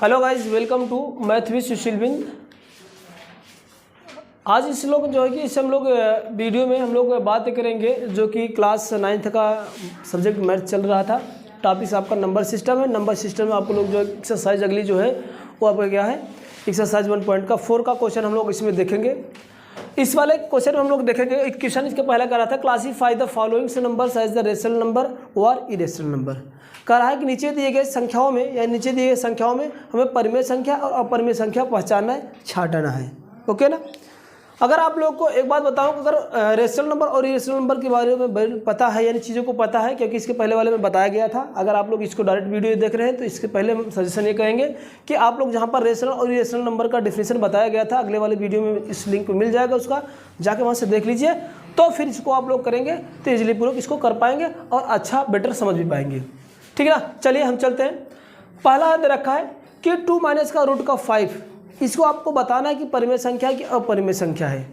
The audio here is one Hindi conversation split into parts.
Hello guys, welcome to math with Sushil Bind. आज इस लोग जो है कि इस हम लोग वीडियो में हम लोग बात करेंगे जो कि क्लास 9th का सब्जेक्ट मैथ चल रहा था। टॉपिक आपका नंबर सिस्टम है। नंबर सिस्टम में आपको लोग जो एक्सरसाइज अगली जो है वो आपका क्या है, एक्सरसाइज 1.4 का क्वेश्चन हम लोग इसमें देखेंगे। इस वाले क्वेश्चन हम लोग देखेंगे। एक क्वेश्चन इसके पहला करा था, classify the followings numbers as the rational number और इरेशनल नंबर। कह रहा है कि नीचे दिए गए संख्याओं में या नीचे दिए गए संख्याओं में हमें परिमेय संख्या और अपरिमेय संख्या पहचानना है, छांटना है। ओके ना। अगर आप लोग को एक बात बताऊं, अगर रेशनल नंबर और इरेशनल नंबर के बारे में पता है, यानी चीज़ों को पता है, क्योंकि इसके पहले वाले में बताया गया था। अगर आप लोग इसको डायरेक्ट वीडियो देख रहे हैं तो इसके पहले हम सजेशन ये कहेंगे कि आप लोग जहां पर रेशनल और इरेशनल नंबर का डिफिनेशन बताया गया था, अगले वाले वीडियो में इस लिंक पर मिल जाएगा, उसका जाके वहाँ से देख लीजिए। तो फिर इसको आप लोग करेंगे तो इजिली पूर्वक इसको कर पाएंगे और अच्छा बेटर समझ भी पाएंगे। ठीक है ना। चलिए हम चलते हैं। पहला दे रखा है कि 2 माइनस का रूट का 5। इसको आपको बताना है कि परिमेय संख्या है कि अपरिमेय संख्या है,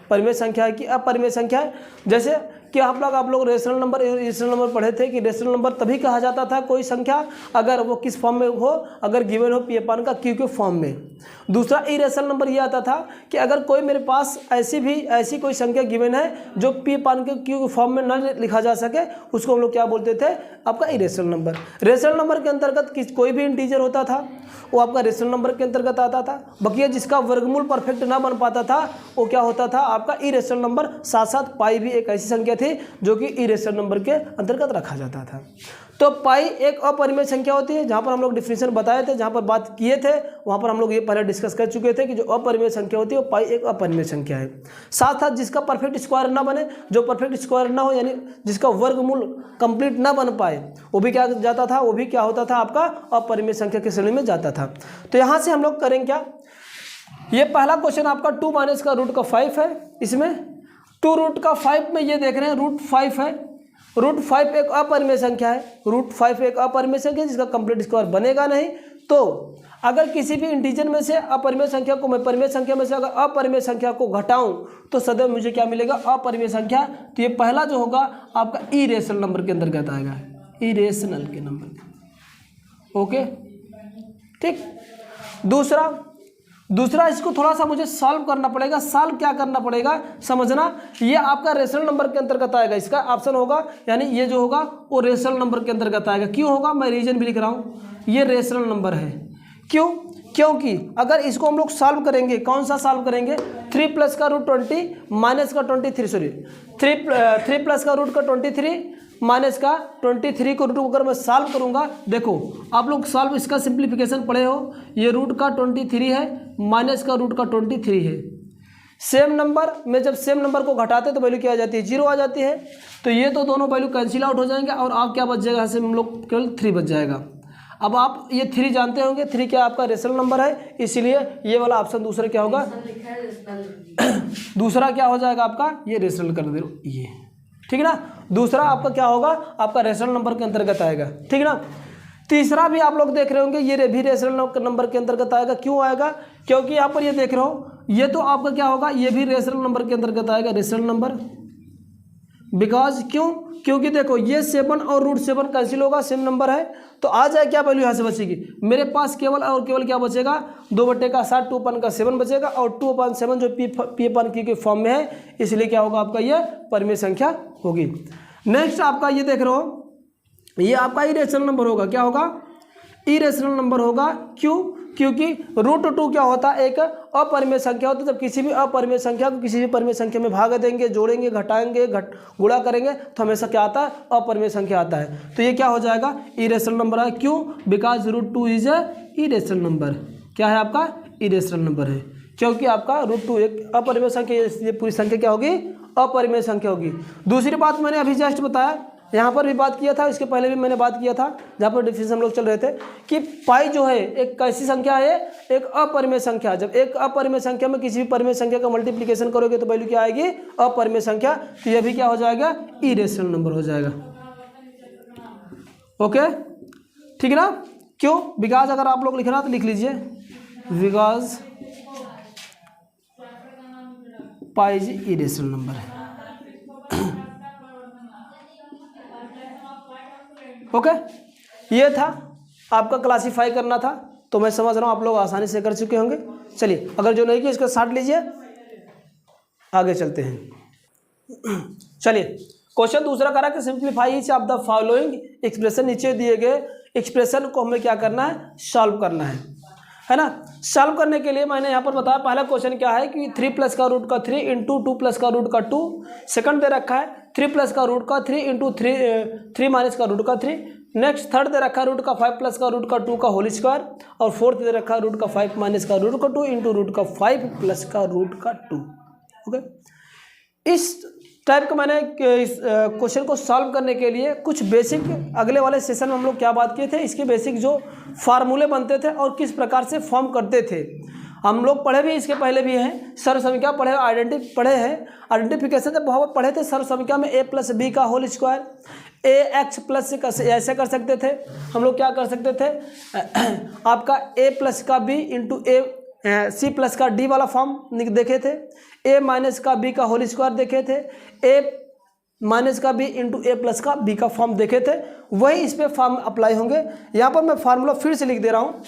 परिमेय संख्या है कि अपरिमेय संख्या है। जैसे कि आप लोग रेशनल नंबर इरेशनल नंबर पढ़े थे कि रेशनल नंबर तभी कहा जाता था कोई संख्या अगर वो किस फॉर्म में हो, अगर गिवन हो पी अपान का क्यू के फॉर्म में। दूसरा इरेशनल नंबर ये आता था कि अगर कोई मेरे पास ऐसी कोई संख्या गिवन है जो पी अपान के क्यू के फॉर्म में न लिखा जा सके, उसको हम लोग क्या बोलते थे, आपका इरेशनल नंबर। रेशनल नंबर के अंतर्गत कोई भी इंटीजर होता था वो आपका रेशनल नंबर के अंतर्गत आता था। बकिया जिसका वर्गमूल परफेक्ट ना बन पाता था वो क्या होता था, आपका इरेशनल नंबर। साथ साथ पाई भी एक ऐसी संख्या थी जो कि इरेशनल नंबर के अंतर्गत रखा जाता था। तो पाई एक अपरिमेय संख्या होती है, जहाँ पर हम लोग डिफिनेशन बताए थे, जहाँ पर बात किए थे वहाँ पर हम लोग ये पहले डिस्कस कर चुके थे कि जो अपरिमेय संख्या होती है वो पाई एक अपरिमेय संख्या है। साथ साथ जिसका परफेक्ट स्क्वायर ना बने, जो परफेक्ट स्क्वायर ना हो, यानी जिसका वर्गमूल कंप्लीट ना बन पाए, वो भी क्या जाता था, वो भी क्या होता था, आपका अपरिमेय संख्या की श्रेणी में जाता था। तो यहाँ से हम लोग करेंगे क्या, ये पहला क्वेश्चन आपका 2 माइनस का रूट का 5 है। इसमें 2 रूट का 5 में ये देख रहे हैं रूट 5 है। रूट 5 एक अपरिमेय संख्या है। रूट 5 एक अपरिमेय संख्या जिसका कंप्लीट स्क्वायर बनेगा नहीं। तो अगर किसी भी इंटीजर में से अपरिमेय संख्या को मैं परिमेय संख्या में से अगर अपरिमेय संख्या को घटाऊं तो सदैव मुझे क्या मिलेगा, अपरिमेय संख्या। तो ये पहला जो होगा आपका इरेशनल नंबर के अंतर्गत आएगा, इरेशनल के नंबर। ओके ठीक। दूसरा इसको थोड़ा सा मुझे सॉल्व करना पड़ेगा। सॉल्व क्या करना पड़ेगा समझना, ये आपका रेशनल नंबर के अंतर्गत आएगा। इसका ऑप्शन होगा, यानी ये जो होगा वो रेशनल नंबर के अंतर्गत आएगा। क्यों होगा, मैं रीजन भी लिख रहा हूँ, ये रेशनल नंबर है। क्यों, क्योंकि अगर इसको हम लोग सॉल्व करेंगे, कौन सा सॉल्व करेंगे, 3 प्लस का रूट 20 माइनस का 23, सॉरी 3 प्लस का रूट का 23 माइनस का 23 को रूट अगर मैं सॉल्व करूंगा, देखो आप लोग सॉल्व इसका सिंप्लीफिकेशन पढ़े हो, ये रूट का 23 है माइनस का रूट का 23 है। सेम नंबर में जब सेम नंबर को घटाते तो वैल्यू क्या आ जाती है, 0 आ जाती है। तो ये तो दोनों वैल्यू कैंसिल आउट हो जाएंगे और आप क्या बच जाएगा, यहाँ से हम लोग केवल 3 बच जाएगा। अब आप ये 3 जानते होंगे, 3 क्या आपका रेशनल नंबर है, इसलिए ये वाला ऑप्शन दूसरा क्या होगा, दूसरा क्या हो जाएगा आपका, ये रेशनल कर दो ये। ठीक है ना। दूसरा आपका क्या होगा, आपका रेशनल नंबर के अंतर्गत आएगा। ठीक है ना। तीसरा भी आप लोग देख रहे होंगे, ये भी रेशनल नंबर के अंतर्गत आएगा। क्यों आएगा, क्योंकि यहाँ पर ये देख रहे हो, ये तो आपका क्या होगा, ये भी रेशनल नंबर के अंतर्गत आएगा, रेशनल नंबर। बिकॉज क्यों, क्योंकि देखो ये 7 और रूट 7 कैंसिल होगा, सेम नंबर है। तो आ जाए क्या वैल्यू यहाँ से बचेगी, मेरे पास केवल और केवल क्या बचेगा, 2/7 2 अपन का 7 बचेगा और 2/7 जो पी अपन के फॉर्म में है, इसलिए क्या होगा आपका ये परिमेय संख्या होगी। नेक्स्ट आपका ये देख रहे हो, ये आपका इरेशनल नंबर होगा। क्या होगा, इरेशनल नंबर होगा। क्यों, क्योंकि रूट 2 क्या होता है, एक अपरिमेय संख्या होता है। जब किसी भी अपरिमेय संख्या को किसी भी परिमेय संख्या में भाग देंगे, जोड़ेंगे, घटाएंगे, गुणा करेंगे तो हमेशा क्या आता है, अपरिमेय संख्या आता है। तो ये क्या हो जाएगा, इरेशनल नंबर है। क्यों, because root 2 is a irrational number. क्या है आपका, इरेशनल नंबर है, क्योंकि आपका रूट 2 एक अपरिमेय संख्या, ये पूरी संख्या क्या होगी, अपरिमेय संख्या होगी। दूसरी बात मैंने अभी जस्ट बताया, यहाँ पर भी बात किया था, इसके पहले भी मैंने बात किया था, जहाँ पर डिफिनेशन हम लोग चल रहे थे कि पाई जो है एक कैसी संख्या है, एक अपरिमेय संख्या। जब एक अपरिमेय संख्या में किसी भी परिमेय संख्या का मल्टीप्लिकेशन करोगे तो वैल्यू क्या आएगी, अपरिमेय संख्या। तो यह भी क्या हो जाएगा, इरेशनल नंबर हो जाएगा। ओके ठीक है ना। क्यों, बिकॉज अगर आप लोग लिखना तो लिख लीजिए, because pi is irrational number है। ओके, ये था आपका क्लासीफाई करना था। तो मैं समझ रहा हूँ आप लोग आसानी से कर चुके होंगे। चलिए, अगर जो नहीं किया इसको साट लीजिए, आगे चलते हैं। चलिए, क्वेश्चन दूसरा करा कि simplify each of the following expression. नीचे दिए गए एक्सप्रेशन को हमें क्या करना है, सॉल्व करना है ना। सॉल्व करने के लिए मैंने यहाँ पर बताया, पहला क्वेश्चन क्या है कि 3 प्लस का रूट का 3 इंटू 2 प्लस का रूट का 2। सेकंड दे रखा है 3 प्लस का रूट का 3 इंटू 3 माइनस का रूट का 3। नेक्स्ट थर्ड दे रखा है रूट का 5 प्लस का रूट का 2 का होल स्क्वायर। और फोर्थ दे रखा है रूट का 5 माइनस का रूट का 2 इंटू रूट का 5 प्लस का रूट का 2। ओके, इस टाइप का मैंने इस क्वेश्चन को सॉल्व करने के लिए कुछ बेसिक, अगले वाले सेशन में हम लोग क्या बात किए थे, इसके बेसिक जो फार्मूले बनते थे और किस प्रकार से फॉर्म करते थे हम लोग पढ़े भी, इसके पहले भी हैं। सर्व समीकरण पढ़े, आइडेंटिफिकेशन जब बहुत पढ़े थे। सर्व समीकरण में a प्लस बी का होल स्क्वायर, ए एक्स प्लस ऐसे कर सकते थे हम लोग। क्या कर सकते थे, आपका a प्लस का b इंटू सी प्लस का डी वाला फॉर्म देखे थे। ए माइनस का बी का होल स्क्वायर देखे थे। ए माइनस का बी इंटू ए प्लस का बी का फॉर्म देखे थे। वही इस पर फॉर्म अप्लाई होंगे। यहाँ पर मैं फार्मूला फिर से लिख दे रहा हूँ।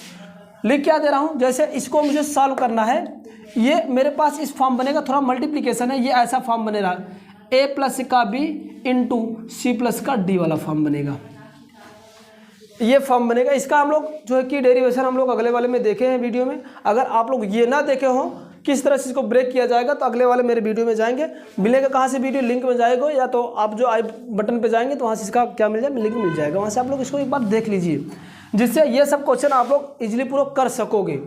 लिख क्या दे रहा हूँ, जैसे इसको मुझे सॉल्व करना है, ये मेरे पास इस फॉर्म बनेगा, थोड़ा मल्टीप्लिकेशन है, ये ऐसा फॉर्म बनेगा ए प्लस का बी इंटू सी प्लस का डी वाला फॉर्म बनेगा। ये फॉर्म बनेगा। इसका हम लोग जो है कि डेरिवेशन हम लोग अगले वाले में देखे हैं वीडियो में। अगर आप लोग ये ना देखे हो किस तरह से इसको ब्रेक किया जाएगा, तो अगले वाले मेरे वीडियो में जाएंगे। मिलेगा कहाँ से वीडियो, लिंक में जाएगा, या तो आप जो आई बटन पे जाएंगे तो वहाँ से इसका क्या मिल जाएगा, लिंक मिल जाएगा। वहाँ से आप लोग इसको एक बार देख लीजिए, जिससे ये सब क्वेश्चन आप लोग इजीली प्रूव कर सकोगे।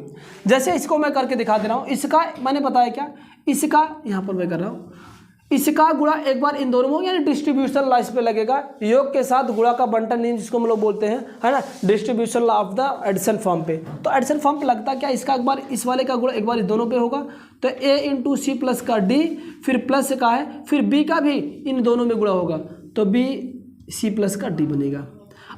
जैसे इसको मैं करके दिखा दे रहा हूँ। इसका मैंने बताया क्या, इसका यहाँ पर मैं कर रहा हूँ, इसका गुणा एक बार इन दोनों में, यानी डिस्ट्रीब्यूशन लॉ इस पे लगेगा। योग के साथ गुणा का बंटन नियम जिसको हम लोग बोलते हैं, है ना, distribution law of the addition form पे। तो एडिशन फॉर्म पे लगता क्या, इसका एक बार इस वाले का गुणा एक बार इस दोनों पे होगा। तो a इंटू सी प्लस का डी, फिर प्लस का है, फिर b का भी इन दोनों में गुणा होगा, तो b सी प्लस का डी बनेगा।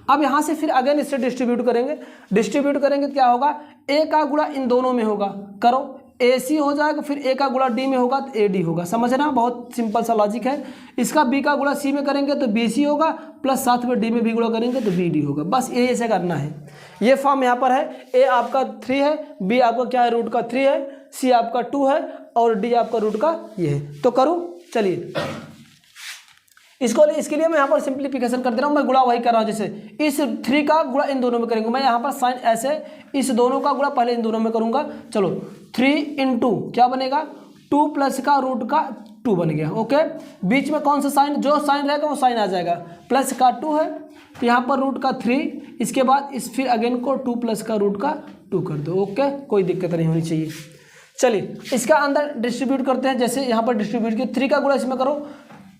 अब यहाँ से फिर अगेन इससे डिस्ट्रीब्यूट करेंगे तो क्या होगा, a का गुणा इन दोनों में होगा, करो ए सी हो जाएगा, फिर ए का गुणा डी में होगा तो ए डी होगा। समझना, बहुत सिंपल सा लॉजिक है। इसका बी का गुणा सी में करेंगे तो बी सी होगा, प्लस साथ में डी में भी गुणा करेंगे तो बी डी होगा। बस ये ऐसे करना है। ये फॉर्म यहाँ पर है, ए आपका 3 है, बी आपका क्या है, रूट का 3 है, सी आपका 2 है और डी आपका रूट का ये है। तो करूँ, चलिए इसके लिए मैं यहाँ पर सिंप्लीफिकेशन कर दे रहा हूँ। मैं गुणा वही कर रहा हूँ, जैसे इस 3 का गुणा इन दोनों में करेंगे। मैं यहाँ पर साइन ऐसे इस दोनों का गुणा पहले इन दोनों में करूँगा। चलो 3 इंटू क्या बनेगा, 2 प्लस का रूट का 2 बन गया। ओके, बीच में कौन सा साइन, जो साइन रहेगा वो साइन आ जाएगा। प्लस का 2 है, यहाँ पर रूट का 3, इसके बाद इस फिर अगेन को 2 प्लस का रूट का 2 कर दो। ओके, कोई दिक्कत नहीं होनी चाहिए। चलिए इसका अंदर डिस्ट्रीब्यूट करते हैं। जैसे यहाँ पर डिस्ट्रीब्यूट किया, 3 का गुणा इसमें करो,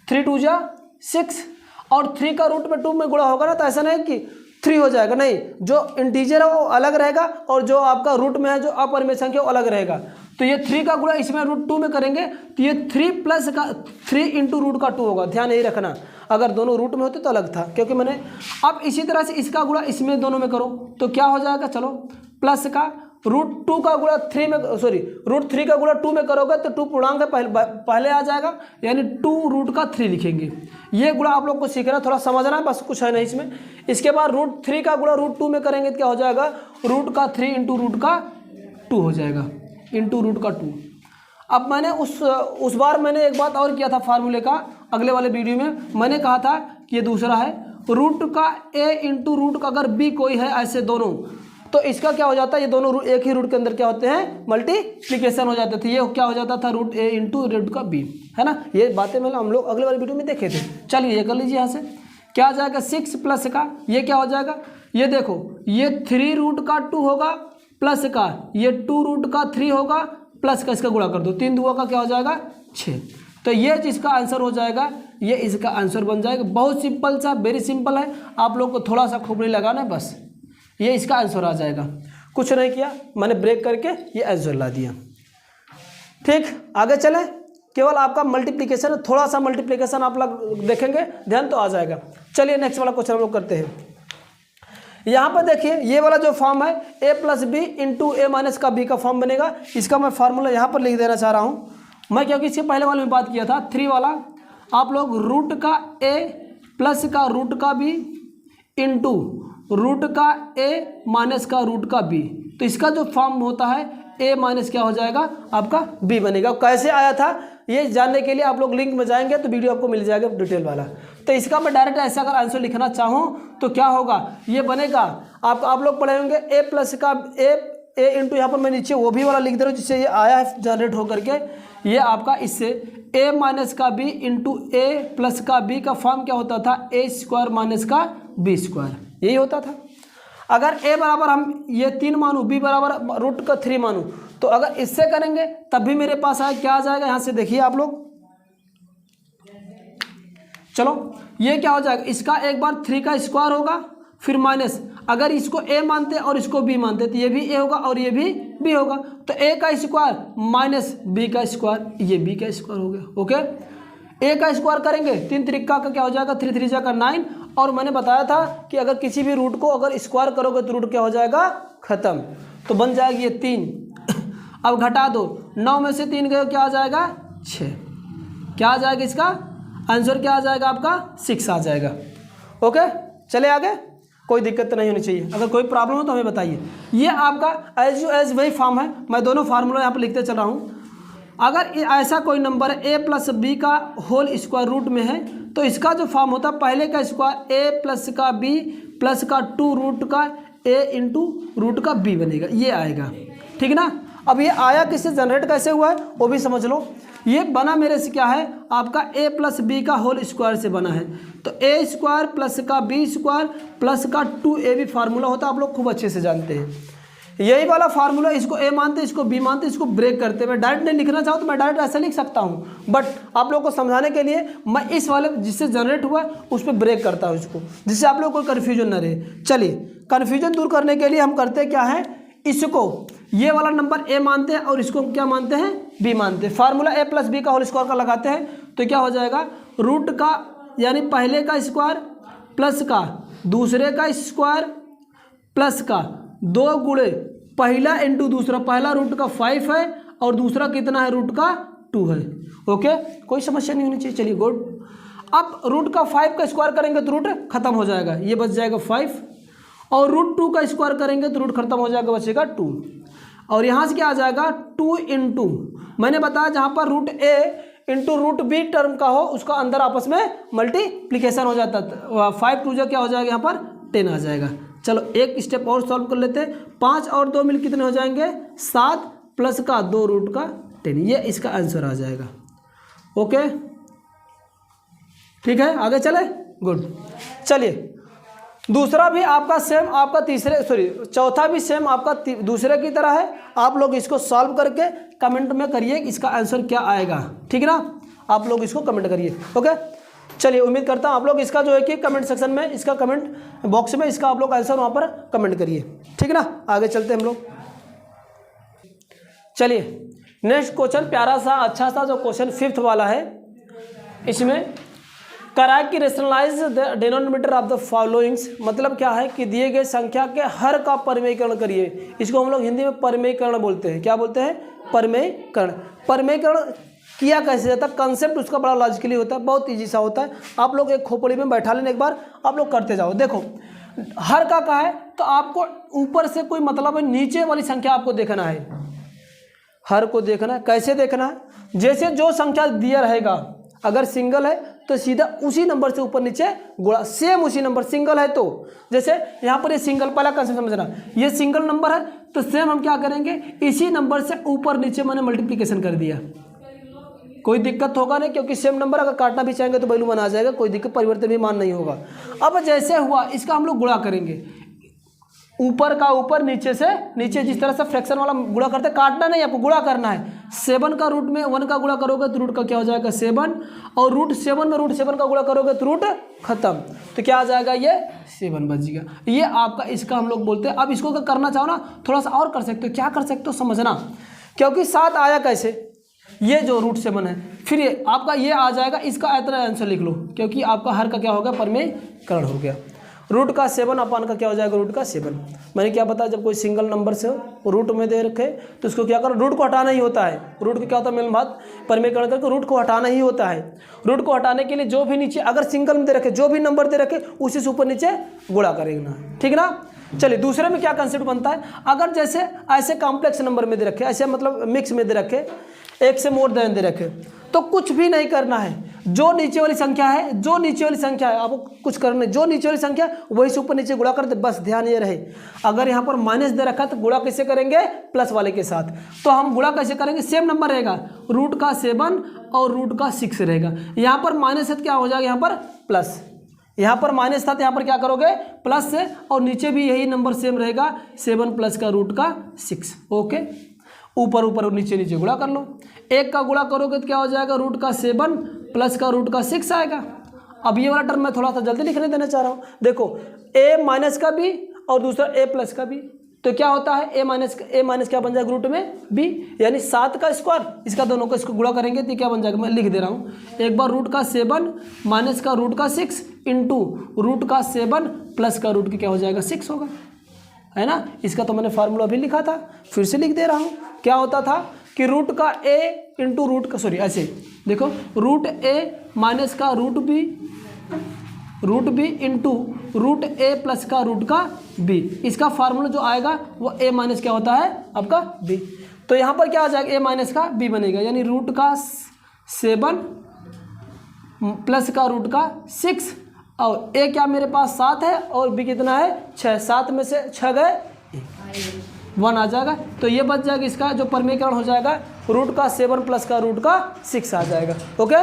3 2 जा 6 और 3 का रूट में 2 में गुणा होगा ना, तो ऐसा नहीं कि 3 हो जाएगा, नहीं, जो इंटीजर है वो अलग रहेगा और जो आपका रूट में है जो अपरिमेय संख्या वो अलग रहेगा। तो ये 3 का गुणा इसमें रूट 2 में करेंगे तो ये 3 प्लस का 3 इंटू रूट का 2 होगा। ध्यान यही रखना, अगर दोनों रूट में होते तो अलग था, क्योंकि मैंने अब इसी तरह से इसका गुणा इसमें दोनों में करो तो क्या हो जाएगा, चलो प्लस का रूट 2 का गुणा 3 में, सॉरी रूट 3 का गुणा 2 में करोगे तो 2 पूर्णांक पहले आ जाएगा, यानी 2 रूट का 3 लिखेंगे। ये गुणा आप लोग को सीखना, थोड़ा समझना है, बस कुछ है नहीं इसमें। इसके बाद रूट 3 का गुणा रूट 2 में करेंगे तो क्या हो जाएगा, रूट का 3 इंटू रूट का 2 हो जाएगा, इंटू रूट का 2। अब मैंने उस बार मैंने एक बात और किया था फार्मूले का, अगले वाले वीडियो में मैंने कहा था कि ये दूसरा है, रूट का a इंटू रूट का अगर b कोई है ऐसे दोनों, तो इसका क्या हो जाता है, ये दोनों एक ही रूट के अंदर क्या होते हैं, मल्टीप्लिकेशन हो जाते थे। ये क्या हो जाता था, रूट a इंटू रूट का b, है ना। ये बातें मतलब हम लोग अगले वाले वीडियो में देखे थे। चलिए ये कर लीजिए, यहाँ से क्या आ जाएगा, 6 प्लस का ये क्या हो जाएगा, ये देखो ये 3 रूट का 2 होगा, प्लस का ये 2 रूट का 3 होगा, प्लस का इसका गुणा कर दो, 3 2 का क्या हो जाएगा 6। तो ये जिसका आंसर हो जाएगा, ये इसका आंसर बन जाएगा। बहुत सिंपल सा, वेरी सिंपल है, आप लोग को थोड़ा सा खोपड़ी लगाना है बस, ये इसका आंसर आ जाएगा। कुछ नहीं किया मैंने, ब्रेक करके ये आंसर ला दिया। ठीक, आगे चले, केवल आपका मल्टीप्लिकेशन, थोड़ा सा मल्टीप्लिकेशन आप लोग देखेंगे, ध्यान तो आ जाएगा। चलिए नेक्स्ट वाला क्वेश्चन हम लोग करते हैं। यहाँ पर देखिए ये वाला जो फॉर्म है, a plus B into A minus का b का फॉर्म बनेगा। इसका मैं फार्मूला यहाँ पर लिख देना चाह रहा हूँ मैं, क्योंकि इसके पहले वाले में बात किया था 3 वाला। आप लोग रूट का a प्लस का रूट का b इंटू रूट का a माइनस का रूट का b, तो इसका जो फॉर्म होता है a माइनस क्या हो जाएगा आपका b बनेगा। कैसे आया था ये जानने के लिए आप लोग लिंक में जाएंगे तो वीडियो आपको मिल जाएगा डिटेल वाला। तो इसका मैं डायरेक्ट ऐसा अगर आंसर लिखना चाहूँ तो क्या होगा, ये बनेगा आप लोग पढ़े होंगे a प्लस का a इंटू यहाँ पर मैं नीचे वो भी वाला लिख दे रहा हूँ जिससे ये आया है जनरेट होकर के, ये आपका इससे a माइनस का b इंटू a प्लस का b का फॉर्म क्या होता था a स्क्वायर माइनस का b स्क्वायर, यही होता था। अगर a बराबर हम ये 3 मानूँ, b बराबर रूट का 3 मानूँ, तो अगर इससे करेंगे तब भी मेरे पास आए क्या आ जाएगा, यहाँ से देखिए आप लोग, चलो ये क्या हो जाएगा, इसका एक बार 3 का स्क्वायर होगा फिर माइनस, अगर इसको a मानते और इसको b मानते तो ये भी a होगा और ये भी b होगा, तो a का स्क्वायर माइनस b का स्क्वायर, ये b का स्क्वायर हो गया। ओके, a का स्क्वायर करेंगे 3 त्रिका का क्या हो जाएगा 3 3 जा का 9, और मैंने बताया था कि अगर किसी भी रूट को अगर स्क्वायर करोगे तो रूट क्या हो जाएगा खत्म, तो बन जाएगी ये 3। अब घटा दो, 9 में से 3 गए क्या आ जाएगा 6, क्या आ जाएगा इसका आंसर, क्या आ जाएगा आपका 6 आ जाएगा। ओके चले आगे, कोई दिक्कत नहीं होनी चाहिए, अगर कोई प्रॉब्लम हो तो हमें बताइए। ये आपका एज यू एज वही फॉर्म है, मैं दोनों फार्मूला यहाँ पर लिखते चल रहा हूँ। अगर ऐसा कोई नंबर है a प्लस बी का होल स्क्वायर रूट में है तो इसका जो फॉर्म होता है पहले का स्क्वायर a प्लस का b प्लस का 2 रूट का a इंटू रूट का b बनेगा, ये आएगा, ठीक ना। अब ये आया किससे, जनरेट कैसे हुआ है वो भी समझ लो। ये बना मेरे से क्या है आपका a प्लस बी का होल स्क्वायर से बना है, तो a स्क्वायर प्लस का b स्क्वायर प्लस का 2ab फार्मूला होता है, आप लोग खूब अच्छे से जानते हैं। यही वाला फार्मूला, इसको a मानते इसको b मानते इसको ब्रेक करते, मैं डायरेक्ट नहीं लिखना चाहूँ तो मैं डायरेक्ट ऐसा लिख सकता हूँ, बट आप लोगों को समझाने के लिए मैं इस वाले जिससे जनरेट हुआ उस पर ब्रेक करता हूँ इसको, जिससे आप लोग को कन्फ्यूजन ना रहे। चलिए कन्फ्यूजन दूर करने के लिए हम करते क्या है, इसको ये वाला नंबर a मानते हैं और इसको क्या मानते हैं b मानते हैं। फार्मूला a प्लस बी का होल स्क्वायर का लगाते हैं तो क्या हो जाएगा, रूट का यानी पहले का स्क्वायर प्लस का दूसरे का स्क्वायर प्लस का 2 गुणे पहला इंटू दूसरा, पहला रूट का 5 है और दूसरा कितना है रूट का 2 है। ओके कोई समस्या नहीं होनी चाहिए, चलिए गुड। अब रूट का 5 का स्क्वायर करेंगे तो रूट खत्म हो जाएगा, ये बच जाएगा 5, और रूट 2 का स्क्वायर करेंगे तो रूट खत्म हो जाएगा, बचेगा 2, और यहाँ से क्या आ जाएगा 2 इंटू, मैंने बताया जहाँ पर root a into root b term का हो उसका अंदर आपस में मल्टीप्लिकेशन हो जाता है, 5 2 क्या हो जाएगा यहाँ पर 10 आ जाएगा। चलो एक स्टेप और सॉल्व कर लेते हैं, 5 और 2 मिल कितने हो जाएंगे 7 प्लस का 2 रूट का 10, ये इसका आंसर आ जाएगा। ओके ठीक है, आगे चले, गुड। चलिए दूसरा भी आपका सेम, आपका चौथा भी सेम आपका दूसरे की तरह है। आप लोग इसको सॉल्व करके कमेंट में करिए इसका आंसर क्या आएगा, ठीक है ना, आप लोग इसको कमेंट करिए। ओके चलिए, उम्मीद करता हूँ आप लोग इसका जो है कि कमेंट सेक्शन में, इसका कमेंट बॉक्स में इसका आप लोग आंसर वहाँ पर कमेंट करिए, ठीक है ना। आगे चलते हैं हम लोग। चलिए नेक्स्ट क्वेश्चन, प्यारा सा अच्छा सा जो क्वेश्चन 5th वाला है, इसमें कराए कि rationalize the denominator of the followings, मतलब क्या है कि दिए गए संख्या के हर का परिमेयकरण करिए। इसको हम लोग हिंदी में परिमेयकरण बोलते हैं, क्या बोलते हैं परिमेयकरण। परिमेयकरण किया कैसे जाता है, कंसेप्ट उसका बड़ा लॉजिकली होता है, बहुत ईजी सा होता है। आप लोग एक खोपड़ी में बैठा लेने, एक बार आप लोग करते जाओ। देखो हर का है तो आपको ऊपर से कोई मतलब है, नीचे वाली संख्या आपको देखना है, हर को देखना है। कैसे देखना है, जैसे जो संख्या दिया रहेगा अगर सिंगल है तो सीधा उसी नंबर से ऊपर नीचे गुणा, सेम उसी नंबर, सिंगल है तो जैसे यहाँ पर ये सिंगल, पहला कंसेप्ट समझना, ये सिंगल नंबर है तो सेम हम क्या करेंगे, इसी नंबर से ऊपर नीचे मैंने मल्टीप्लिकेशन कर दिया, कोई दिक्कत होगा नहीं, क्योंकि सेम नंबर अगर काटना भी चाहेंगे तो वैल्यू बना जाएगा, कोई दिक्कत परिवर्तन भी मान नहीं होगा। अब जैसे हुआ इसका हम लोग गुणा करेंगे, ऊपर का ऊपर, नीचे से नीचे, जिस तरह से फ्रैक्शन वाला गुणा करते, काटना नहीं आपको, गुणा करना है। 7 का रूट में 1 का गुणा करोगे तो रूट का क्या हो जाएगा 7, और रूट 7 में रूट 7 का गुणा करोगे तो रूट खत्म, तो क्या आ जाएगा ये 7 बच जाएगा। ये आपका इसका हम लोग बोलते हैं। अब इसको अगर करना चाहो ना थोड़ा सा और कर सकते हो, क्या कर सकते हो समझना, क्योंकि 7 आया कैसे, ये जो रूट 7 है, फिर ये आपका ये आ जाएगा, इसका इतना आंसर लिख लो, क्योंकि आपका हर का क्या हो गया परिमेयकरण हो गया। रूट का 7 अपान का क्या हो जाएगा रूट का 7। मैंने क्या बताया, जब कोई सिंगल नंबर से रूट में दे रखे तो उसको क्या करो, रूट को हटाना ही होता है। रूट को क्या होता है मेन बात, परिमेयकरण करके रूट को हटाना ही होता है। रूट को हटाने के लिए जो भी नीचे अगर सिंगल में दे रखे, जो भी नंबर दे रखे उसी से ऊपर नीचे गुणा करेंगे, ठीक है ना। चलिए दूसरे में क्या कंसेप्ट बनता है, अगर जैसे ऐसे कॉम्प्लेक्स नंबर में दे रखे, ऐसे मतलब मिक्स में दे रखे, एक से मोर देन दे रखे, तो कुछ भी नहीं करना है। जो नीचे वाली संख्या है, जो नीचे वाली संख्या है आपको कुछ करना नहीं, जो नीचे वाली संख्या है वही से ऊपर नीचे गुणा कर दे, बस ध्यान ये रहे। अगर यहाँ पर माइनस दे रखा है तो गुणा कैसे करेंगे, प्लस वाले के साथ। तो हम गुणा कैसे करेंगे, सेम नंबर रहेगा, रूट का 7 और रूट का 6 रहेगा। यहाँ पर माइनस है तो क्या हो जाएगा, यहाँ पर प्लस, यहाँ पर माइनस था तो यहाँ पर क्या करोगे प्लस से, और नीचे भी यही नंबर सेम रहेगा, 7 प्लस का रूट का 6। ओके, ऊपर ऊपर और नीचे नीचे गुणा कर लो। एक का गुणा करोगे तो क्या हो जाएगा, रूट का 7 प्लस का रूट का 6 आएगा। अब ये वाला टर्म मैं थोड़ा सा जल्दी लिखने देना चाह रहा हूँ। देखो a माइनस का भी और दूसरा a प्लस का भी, तो क्या होता है a माइनस क्या बन जाएगा रूट में b, यानी 7 का स्क्वायर, इसका दोनों को इसको गुणा करेंगे तो क्या बन जाएगा, मैं लिख दे रहा हूँ। एक बार रूट का 7 माइनस का रूट का 6 इंटू रूट का 7 प्लस का रूट की क्या हो जाएगा 6 होगा, है ना। इसका तो मैंने फार्मूला अभी लिखा था, फिर से लिख दे रहा हूँ। क्या होता था कि रूट का a इंटू रूट का, सॉरी ऐसे देखो, रूट a माइनस का root b into root a plus का रूट का b, इसका फार्मूला जो आएगा वो a माइनस क्या होता है आपका b। तो यहाँ पर क्या आ जाएगा, a माइनस का b बनेगा, यानी रूट का 7 प्लस का रूट का 6, और a क्या मेरे पास 7 है और b कितना है 6, 7 में से 6 गए 1 आ जाएगा। तो ये बच जाएगा, इसका जो परमीकरण हो जाएगा रूट का 7 प्लस का रूट का 6 आ जाएगा। ओके,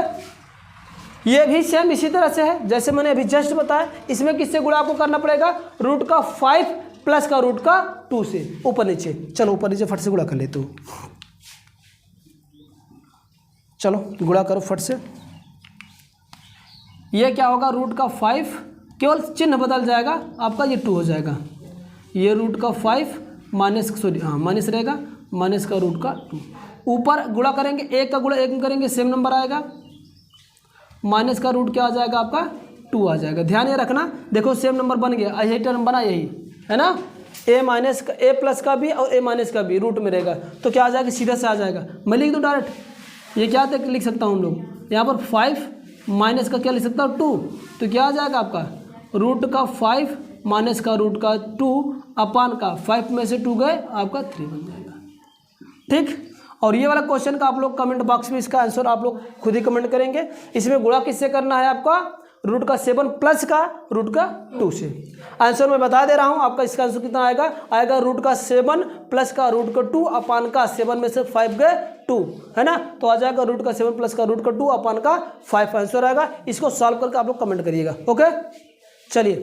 ये भी सेम इसी तरह से है जैसे मैंने अभी जस्ट बताया। इसमें किससे गुणा आपको करना पड़ेगा, रूट का 5 प्लस का रूट का 2 से, ऊपर नीचे। चलो ऊपर नीचे फट से गुणा कर लेते हो, चलो गुणा करो फट से। ये क्या होगा, रूट का 5, केवल चिन्ह बदल जाएगा आपका, ये 2 हो जाएगा। ये रूट का 5 माइनस, सॉरी हाँ माइनस रहेगा, माइनस का रूट का 2, ऊपर गुणा करेंगे, एक का गुणा एक में करेंगे सेम नंबर आएगा, माइनस का रूट क्या आ जाएगा आपका 2 आ जाएगा। ध्यान ये रखना, देखो सेम नंबर बन गया, यही टर्म बना, यही है ना। a माइनस का a प्लस का भी और a माइनस का भी रूट में रहेगा, तो क्या आ जाएगा, सीधा से आ जाएगा। मैं लिख दूँ डायरेक्ट, ये क्या तक लिख सकता हूँ हम लोग, यहाँ पर 5 माइनस का क्या लिख सकता हूँ 2, तो क्या आ जाएगा आपका रूट का 5 माइनस का रूट का 2 अपान का 5 में से 2 गए आपका 3 बन जाएगा। ठीक, और ये वाला क्वेश्चन का आप लोग कमेंट बॉक्स में इसका आंसर आप लोग खुद ही कमेंट करेंगे। इसमें गुणा किससे करना है आपका, रूट का 7 प्लस का रूट का 2 से। आंसर मैं बता दे रहा हूँ आपका, इसका आंसर कितना आएगा रूट का 7 प्लस का रूट का 2 अपान का 7 में से 5 गए 2, है ना। तो आ जाएगा रूट का 7 प्लस का रूट का 2 अपान का 5 आंसर आएगा। इसको सॉल्व करके आप लोग कमेंट करिएगा। ओके, चलिए